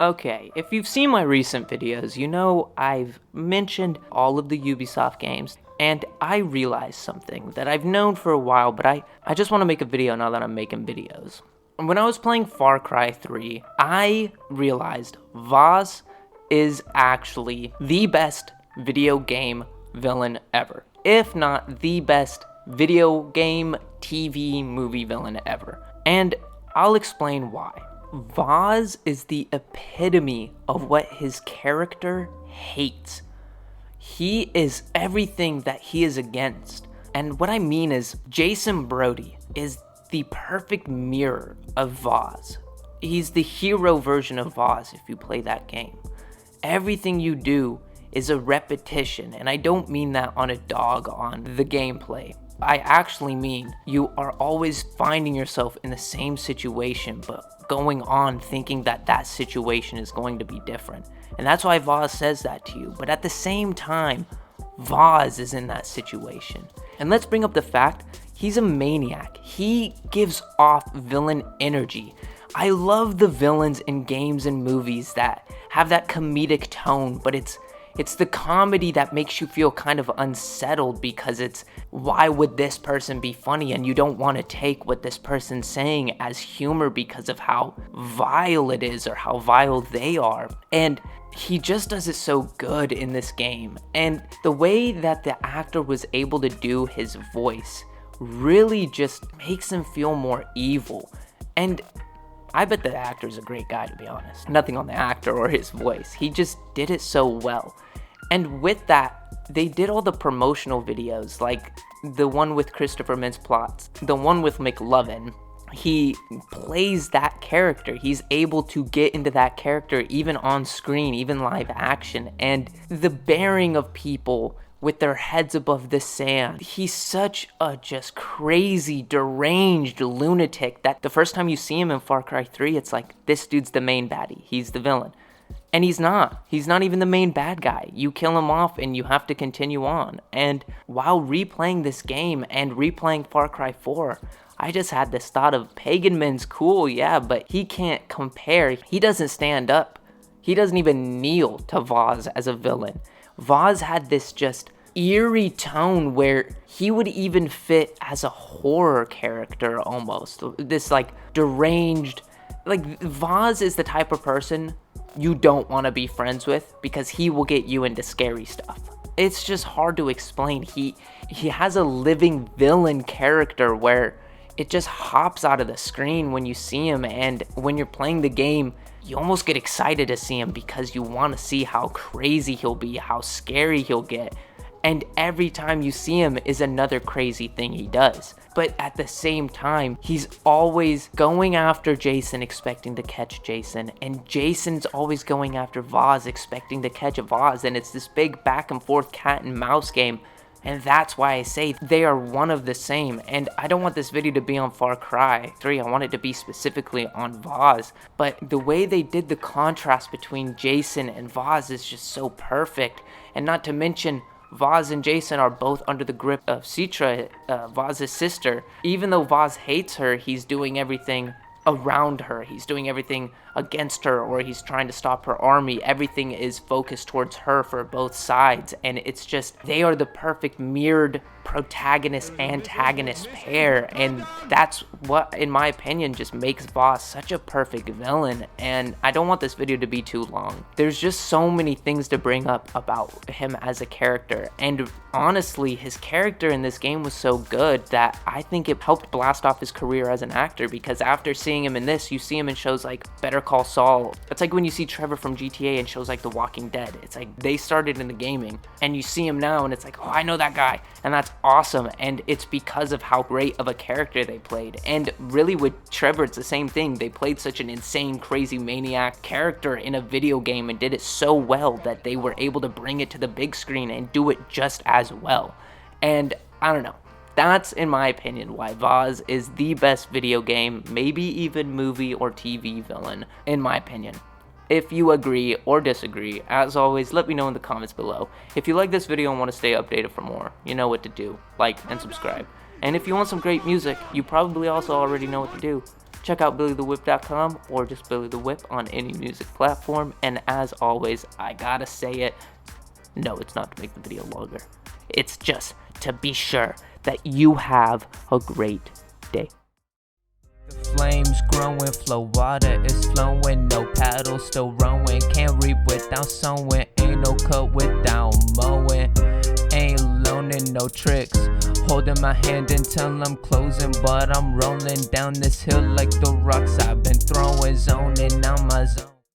Okay, if you've seen my recent videos, you know I've mentioned all of the Ubisoft games, and I realized something that I've known for a while, but I just want to make a video now that I'm making videos. When I was playing Far Cry 3, I realized Vaas is actually the best video game villain ever. If not the best video game, TV, movie villain ever. And I'll explain why. Vaas is the epitome of what his character hates. He is everything that he is against. And what I mean is, Jason Brody is the perfect mirror of Vaas. He's the hero version of Vaas if you play that game. Everything you do is a repetition, and I don't mean that on a dog on the gameplay. I actually mean you are always finding yourself in the same situation, but going on thinking that that situation is going to be different. And that's why Vaas says that to you. But at the same time, Vaas is in that situation. And let's bring up the fact, he's a maniac. He gives off villain energy. I love the villains in games and movies that have that comedic tone, but it's the comedy that makes you feel kind of unsettled because it's, why would this person be funny? And you don't want to take what this person's saying as humor because of how vile it is or how vile they are. And he just does it so good in this game. And the way that the actor was able to do his voice really just makes him feel more evil. And I bet the actor's a great guy, to be honest. Nothing on the actor or his voice. He just did it so well. And with that, they did all the promotional videos, like the one with Christopher Mintz-Plasse, the one with McLovin. He plays that character. He's able to get into that character even on screen, even live action. And the bearing of people with their heads above the sand. He's such a just crazy, deranged lunatic that the first time you see him in Far Cry 3, it's like, this dude's the main baddie. He's the villain. And he's not. He's not even the main bad guy. You kill him off and you have to continue on. And while replaying this game and replaying Far Cry 4, I just had this thought of Pagan Min's cool, yeah, but he can't compare. He doesn't stand up. He doesn't even kneel to Vaas as a villain. Vaas had this just eerie tone where he would even fit as a horror character almost. This like deranged, like Vaas is the type of person you don't want to be friends with because he will get you into scary stuff. It's just hard to explain. He has a living villain character where it just hops out of the screen when you see him, and when you're playing the game, you almost get excited to see him because you want to see how crazy he'll be, how scary he'll get. And every time you see him is another crazy thing he does. But at the same time, he's always going after Jason, expecting to catch Jason. And Jason's always going after Vaas, expecting to catch Vaas. And it's this big back and forth cat and mouse game. And that's why I say they are one of the same. And I don't want this video to be on Far Cry 3. I want it to be specifically on Vaas. But the way they did the contrast between Jason and Vaas is just so perfect. And not to mention, Vaas and Jason are both under the grip of Citra, Vaas' sister. Even though Vaas hates her, he's doing everything around her. He's doing everything against her, or he's trying to stop her army. Everything is focused towards her for both sides, and it's just, they are the perfect mirrored protagonist-antagonist pair, and that's what, in my opinion, just makes Vaas such a perfect villain. And I don't want this video to be too long. There's just so many things to bring up about him as a character, and honestly, his character in this game was so good that I think it helped blast off his career as an actor, because after seeing him in this, you see him in shows like Better Call Saul. It's like when you see Trevor from GTA in shows like The Walking Dead. It's like they started in the gaming, and you see him now, and it's like, oh, I know that guy, and that's awesome. And it's because of how great of a character they played. And really with Trevor, it's the same thing. They played such an insane, crazy maniac character in a video game and did it so well that they were able to bring it to the big screen and do it just as well. And I don't know. That's, in my opinion, why Vaas is the best video game, maybe even movie or TV villain, in my opinion. If you agree or disagree, as always, let me know in the comments below. If you like this video and want to stay updated for more, you know what to do. Like and subscribe. And if you want some great music, you probably also already know what to do. Check out BillyTheWhip.com or just Billy the Whip on any music platform. And as always, I gotta say it, no, it's not to make the video longer. It's just to be sure that you have a great day. The flames growing, flow water is flowing, no paddle still rowing, can't reap without sowing, ain't no cut without mowing, ain't loaning no tricks, holding my hand until I'm closing, but I'm rolling down this hill like the rocks I've been throwing, zoning out my zone.